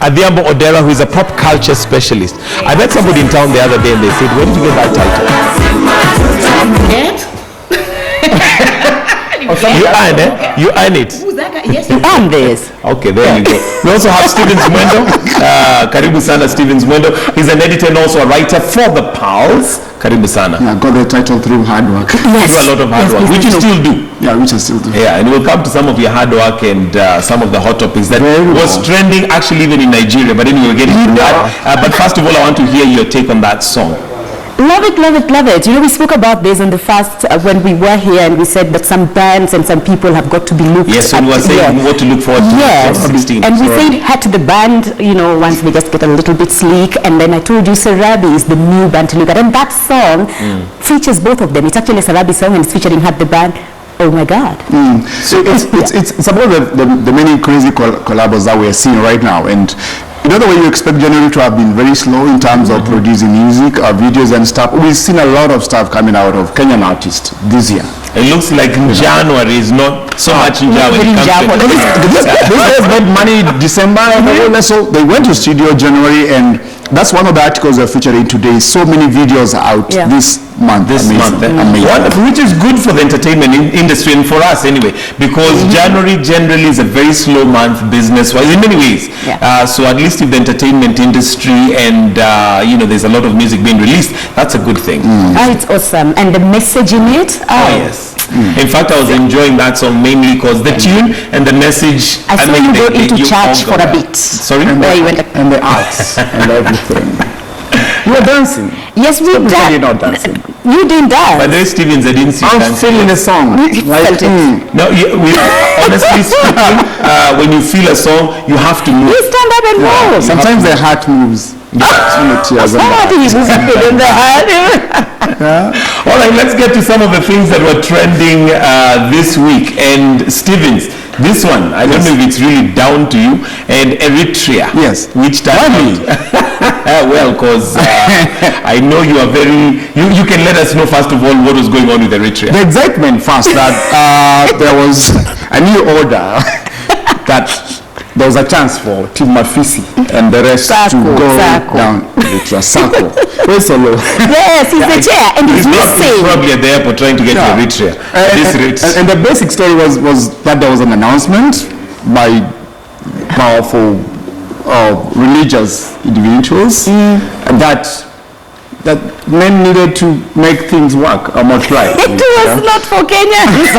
Adhiambo Odera, who is a pop culture specialist. I met somebody in town the other day and they said, where did you get that title? You earn it. You earn it. Who's that guy? Yes, you earn this. Okay, there you go. We also have Stephen Mwendo. Karibu sana, Stephen Mwendo. He's an editor and also a writer for the Pulse. Karibu sana. Yeah, got the title through hard work. Yes. Through a lot of hard work, which you still do. Yeah, which I still do. Yeah, and we'll come to some of your hard work and some of the hot topics that was trending actually even in Nigeria, but anyway, we'll get into that. But first of all, I want to hear your take on that song. Love it, love it, love it. You know, we spoke about this on the first, when we were here, and we said that some bands and some people have got to be looked at. Yes, so we were saying what to look forward to. Yes, and we said head to the band, you know, once we just get a little bit sleek. And then I told you Sarabi is the new band to look at. And that song features both of them. It's actually a Sarabi song and it's featuring Had the Band. Oh my God. So it's about the many crazy collabs that we're seeing right now. And you know, the way you expect January to have been very slow in terms of producing music, videos and stuff. We've seen a lot of stuff coming out of Kenyan artists this year. It looks like January is not so much in January. These guys made money December, so they went to studio January, and that's one of the articles we're featuring today. So many videos out this month. Wonderful, which is good for the entertainment industry and for us anyway, because January generally is a very slow month business-wise in many ways. So at least if the entertainment industry and you know, there's a lot of music being released, that's a good thing. It's awesome, and the message in it. Yes. In fact, I was enjoying that song mainly because the tune and the message. I saw you go into church for a bit. Sorry? And the arts and everything. You were dancing. Yes, we did. You're not dancing. You didn't dance. But there, Stevens, I didn't see you dancing. I'm feeling the song. No, honestly speaking, when you feel a song, you have to move. You stand up and move. Sometimes the heart moves. All right, let's get to some of the things that were trending this week. And Stevens, this one, I don't know if it's really down to you. And Eritrea. Yes. Which time? Well, because I know you are very. You can let us know first of all what was going on with Eritrea. The excitement first that there was a new order that there was a chance for Team Mafisi and the rest to go down to a circle. Yes, he's the chair and he's missing. He's probably at the airport trying to get to Eritrea. And the basic story was that there was an announcement by powerful religious individuals that men needed to make things work or multiply. It was not for Kenyans.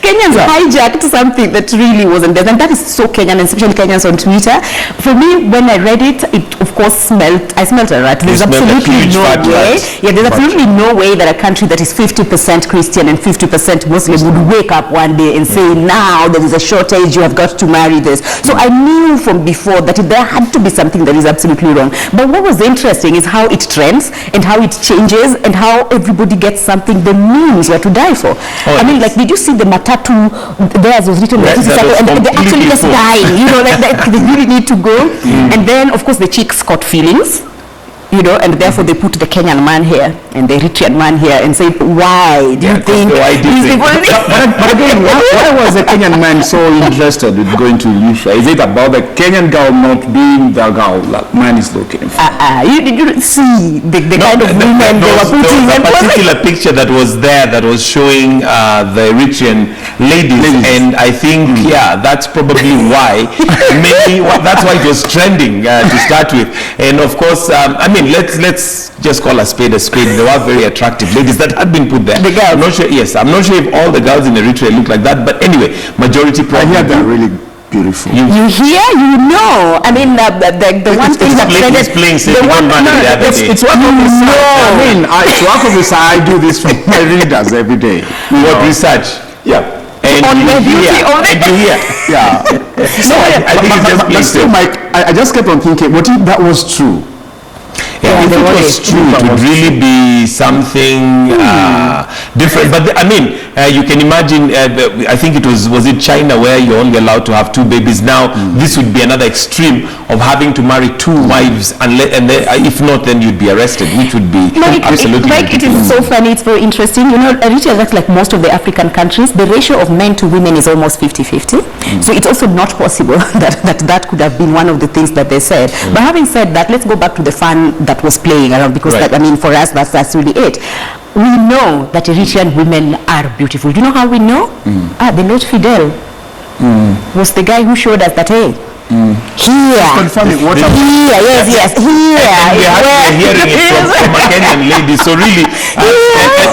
Kenyans hijacked something that really wasn't there, and that is so Kenyan, and especially Kenyans on Twitter. For me, when I read it, it of course I smelled a rat. There's absolutely no way. There's absolutely no way that a country that is 50% Christian and 50% Muslim would wake up one day and say, now there is a shortage, you have got to marry this. So I knew from before that there had to be something that is absolutely wrong. But what was interesting is how it trends and how it changes and how everybody gets something the memes were to die for. I mean, like, did you see the matatu? Theirs was written and they're actually just dying, you know, like they really need to go. And then of course the chicks caught feelings, you know, and therefore they put the Kenyan man here and the Eritrean man here and say, why do you think these people... But again, why was the Kenyan man so interested in going to Eritrea? Is it about the Kenyan girl not being the girl that man is looking for? You didn't see the kind of women they were putting. There was a particular picture that was there that was showing the Eritrean ladies, and I think, that's probably why. That's why it was trending to start with. And of course, I mean, let's just call a spade a spade. There were very attractive ladies that had been put there. The girls. I'm not sure. Yes, I'm not sure if all the girls in Eritrea look like that, but anyway, majority probably. I hear they're really beautiful. You hear, you know. I mean, the one thing that trended. It's work of research. I mean, it's work of research. I do this for my readers every day. What research? Yeah. And you hear. Yeah. So I think it's just but still, Mike, I just kept on thinking, what if that was true? If it was true, it would really be something different. But I mean, You can imagine, I think it was it China where you're only allowed to have 2 babies. Now, this would be another extreme of having to marry 2 wives, and if not, then you'd be arrested, which would be absolutely it is so funny, it's very interesting. You know, Eritrea, that's like most of the African countries, the ratio of men to women is almost 50-50. So it's also not possible that could have been one of the things that they said. But having said that, let's go back to the fun that was playing around, because Right. that, I mean, for us, that's really it. We know that Eritrean women are beautiful. Do you know how we know? The Lord Fidel was the guy who showed us that, hey, here, Confirming what here, yes, And we're hearing it from a Kenyan lady, so really,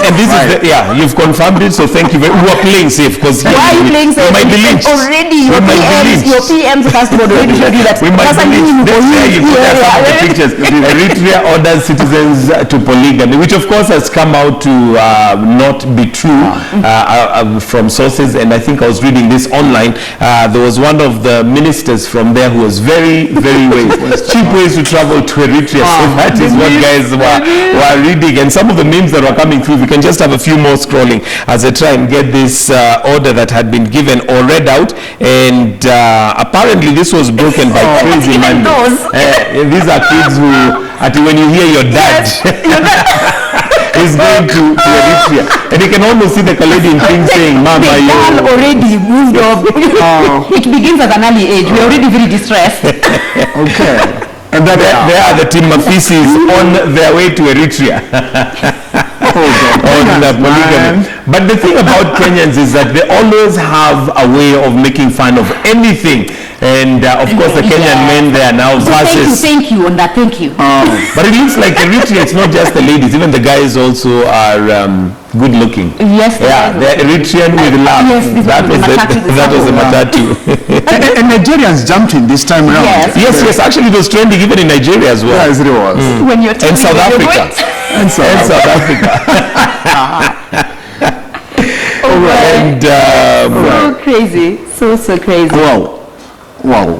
and this is you've confirmed it, so thank you very much. Who are playing safe, because why are you playing safe? we might be lynched. Already, We might be lynched. your PMs first of all already showed you that. We might be lynched. There you go, that's some of the pictures. Eritrea orders citizens to polygamy, which of course has come out to not be true from sources, and I think I was reading this online. There was one of the ministers from there who was very cheap ways to travel to Eritrea. So that is what guys were reading, and some of the memes that were coming through. We can just have a few more scrolling as I try and get this order that had been given or read out, and apparently this was broken by crazy man. These are kids who, when you hear your dad is going to Eritrea, and you can almost see the Canadian thing saying, "Mama, the you." girl already moved off. It begins at an early age. We're already very distressed. Okay. And that There are the Team Mafisis on their way to Eritrea. On polygamy. But the thing about Kenyans is that they always have a way of making fun of anything. And of course the Kenyan men there now versus... Thank you on that, thank you. But it looks like Eritrea, it's not just the ladies, even the guys also are good looking. Yes. Yeah, they're Eritrean with love. Yes, that was the matatu. and Nigerians jumped in this time around. Yes, actually it was trending even in Nigeria as well. Yes, it was. When you're And South Africa. And South Africa. And so crazy, so crazy. Wow.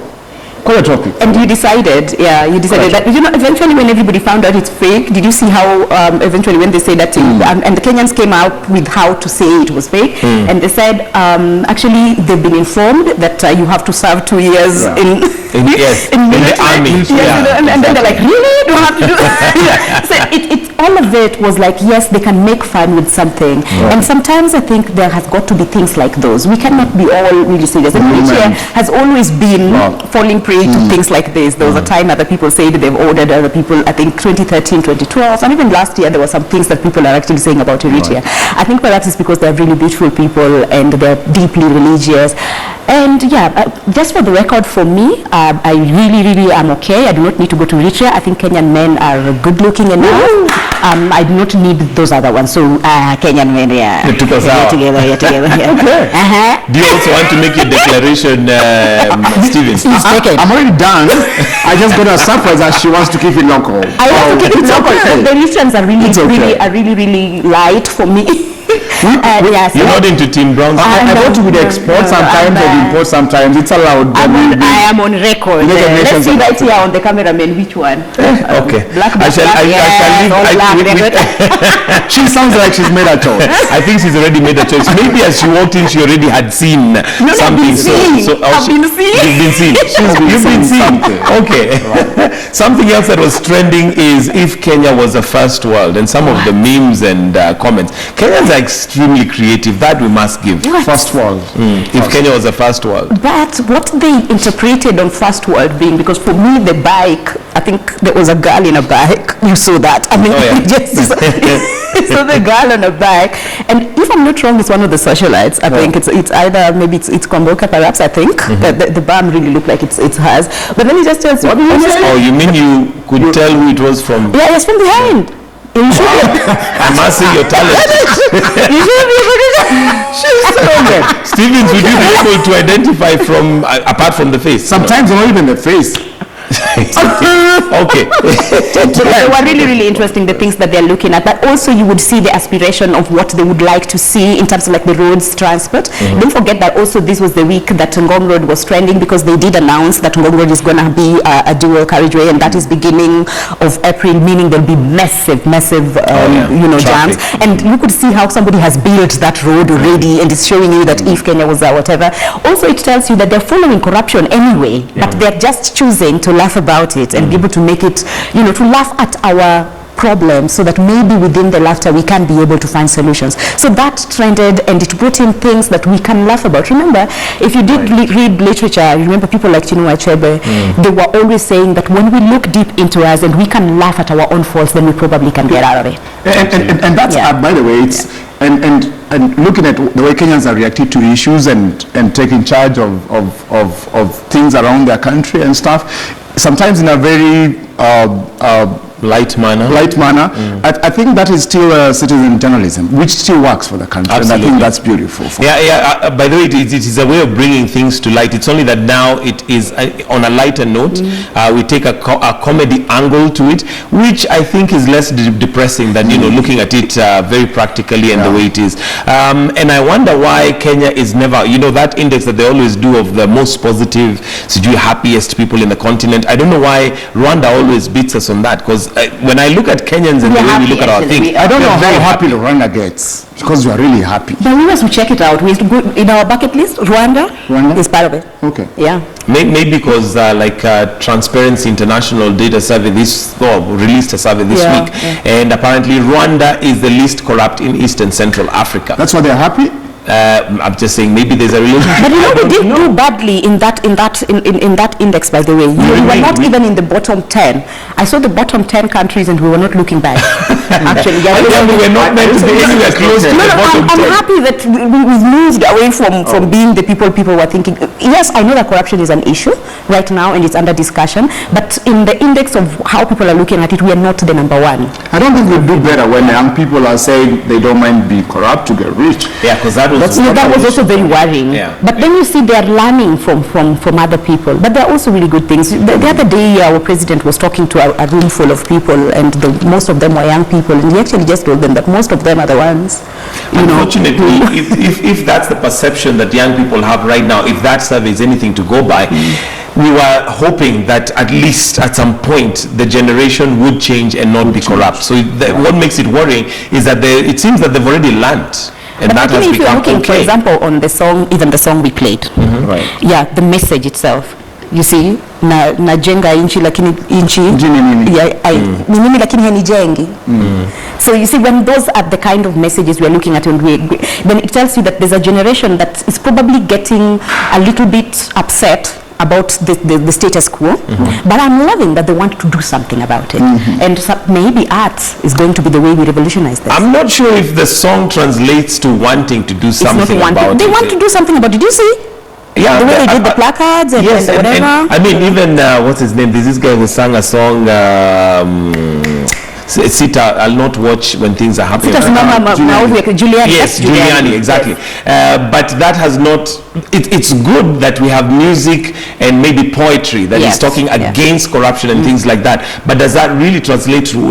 Quite a topic. And you decided that, you know, eventually when everybody found out it's fake, did you see how eventually when they say that, and the Kenyans came out with how to say it was fake, and they said, actually they've been informed that you have to serve 2 years in the army. And then they're like, really? Do I have to do So all of it was like, yes, they can make fun with something. And sometimes I think there has got to be things like those. We cannot be all really serious. And Eritrea has always been falling prey to things like this. There was a time other people said they've ordered other people, I think 2013, 2012, and even last year there were some things that people are actually saying about Eritrea. I think perhaps it's because they're really beautiful people and they're deeply religious. And just for the record, for me, I really am okay. I do not need to go to Eritrea. I think Kenyan men are good looking enough. I do not need those other ones. So Kenyan men, together. Okay. Do you also want to make your declaration, Stevens? I'm already done. I just got a surprise that she wants to keep it local. I want to keep it local. The Eritreans are really light for me. You're not into Tim Brown's? I want to be the export sometimes and import sometimes. It's allowed. I am on record. Let's see right here on the cameraman which one. Okay. I shall leave. She sounds like she's made a choice. I think she's already made a choice. Maybe as she walked in, she already had seen something. I've been seen. You've been seen. You've been seen. Okay. Something else that was trending is if Kenya was a first world, and some of the memes and comments. Kenyans are extremely creative. That we must give. First world. If Kenya was a first world. But what they interpreted on first world being, because for me the bike, I think there was a girl in a bike. You saw that. I mean, so the girl on a bike, and if I'm not wrong, it's one of the socialites. I think it's either maybe it's Komboka perhaps. I think the bum really looked like it's hers. But then he just tells you. Oh, you mean you could tell who it was from? Yeah, it's from behind. You should I must see your talent. You should be able to. She's so good. Stevens, would you be able to identify from apart from the face? Sometimes not even the face. Okay. They were really, really interesting, the things that they're looking at. But also you would see the aspiration of what they would like to see in terms of like the roads transport. Don't forget that also this was the week that Ngong Road was trending, because they did announce that Ngong Road is going to be a dual carriageway, and that is beginning of April, meaning there'll be massive Traffic. jams. And you could see how somebody has built that road already and is showing you that if Kenya was whatever. Also, it tells you that they're following corruption anyway, but they're just choosing to laugh about it and be able to make it, to laugh at our problems, so that maybe within the laughter we can be able to find solutions. So that trended, and it brought in things that we can laugh about. Remember, if you did read literature, remember people like Chinua Achebe, they were always saying that when we look deep into us and we can laugh at our own faults, then we probably can get out of it. And that's, by the way, it's, and looking at the way Kenyans are reacting to issues and taking charge of things around their country and stuff, sometimes in a very light manner. I think that is still citizen journalism, which still works for the country. Absolutely. And I think that's beautiful. By the way, it is a way of bringing things to light. It's only that now it is on a lighter note. We take a comedy angle to it, which I think is less depressing than looking at it very practically and the way it is. And I wonder why Kenya is never, that index that they always do of the most positive, happiest people in the continent. I don't know why Rwanda always beats us on that, because when I look at Kenyans and the way we look at our things, I don't know how happy Rwanda gets, because you are really happy. But we must check it out. We have to go in our bucket list. Rwanda is part of it. Okay. Yeah. Maybe because Transparency International did a survey released a survey this week, and apparently Rwanda is the least corrupt in East and Central Africa. That's why they're happy? I'm just saying maybe there's a relationship. But we did do badly in that index, by the way. We were not even in the bottom 10. I saw the bottom 10 countries and we were not looking back. Actually, we were not meant to be anywhere close to the bottom 10. I'm happy that we've moved away from being the people were thinking. Yes, I know that corruption is an issue right now and it's under discussion, but in the index of how people are looking at it, we are not the number one. I don't think we'll do better when young people are saying they don't mind being corrupt to get rich. Yeah, because that was also very worrying. Yeah. But then you see they're learning from other people. But there are also really good things. The other day our president was talking to a room full of people, and most of them were young people, and he actually just told them that most of them are the ones. Unfortunately, if that's the perception that young people have right now, if that survey is anything to go by, we were hoping that at least at some point the generation would change and not be corrupt. So what makes it worrying is that it seems that they've already learned. And but that has if you're become looking, for okay. example, on the song, even the song we played, Right. yeah, the message itself, you see, najenga inchi lakini inchi ni mimi lakini hanijengi. So you see, when those are the kind of messages we're looking at, and then it tells you that there's a generation that is probably getting a little bit upset about the status quo, but I'm loving that they want to do something about it, and maybe art is going to be the way we revolutionize this. I'm not sure if the song translates to wanting to do something about it. They want to do something about it. Did you see? Yeah, the way they did the placards and, yes, and whatever. And I mean, even what's his name? There's this guy who sang a song. Sita, I'll not watch when things are happening. Giuliani. Yes, Giuliani, exactly. Yes. But that has not. It's good that we have music and maybe poetry that is talking against corruption and things like that. But does that really translate to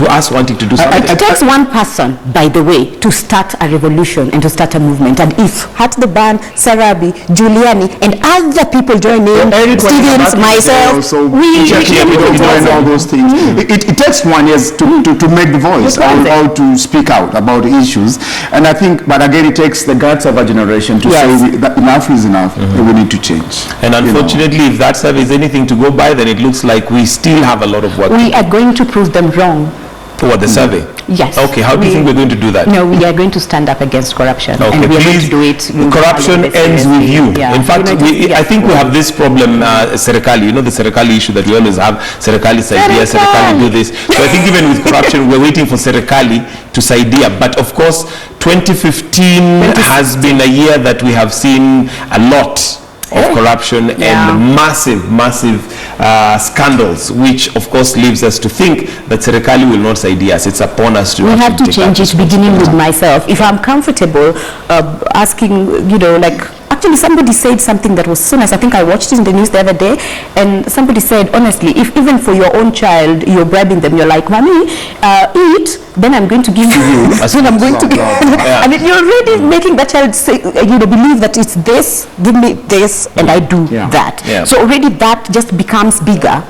us wanting to do something? It takes one person, by the way, to start a revolution and to start a movement. And if Hat the Band, Sarabi, Giuliani, and other people join in, Stevens, myself, we can do all those things. It takes one, yes, to make the voice, how to speak out about issues. And I think, but again, it takes the guts of a generation to say that enough is enough, and we need to change. And unfortunately, if that survey is anything to go by, then it looks like we still have a lot of work. We are going to prove them wrong. What, the survey? Yes. Okay, how do you think we're going to do that? No, we are going to stand up against corruption. Okay, and we are going please, to do it. Corruption ends with you. Yeah. In fact, I think we have this problem, Serikali, the Serikali issue that we always have, Serikali Saidia, Serikali do this. So I think even with corruption, we're waiting for Serikali to Saidia. But of course, 2015 has been a year that we have seen a lot of corruption and massive scandals, which of course leaves us to think that Serikali will not side us. It's upon us to we have to change it, beginning with myself. If I'm comfortable asking, actually somebody said something that was so nice. I think I watched it in the news the other day, and somebody said, honestly, if even for your own child you're bribing them, you're like, mommy, eat, then I'm going to give you. Then I'm going to give. I mean, you're already making that child say, believe that it's this, give me this, and I do that. Yeah. So already that just becomes bigger.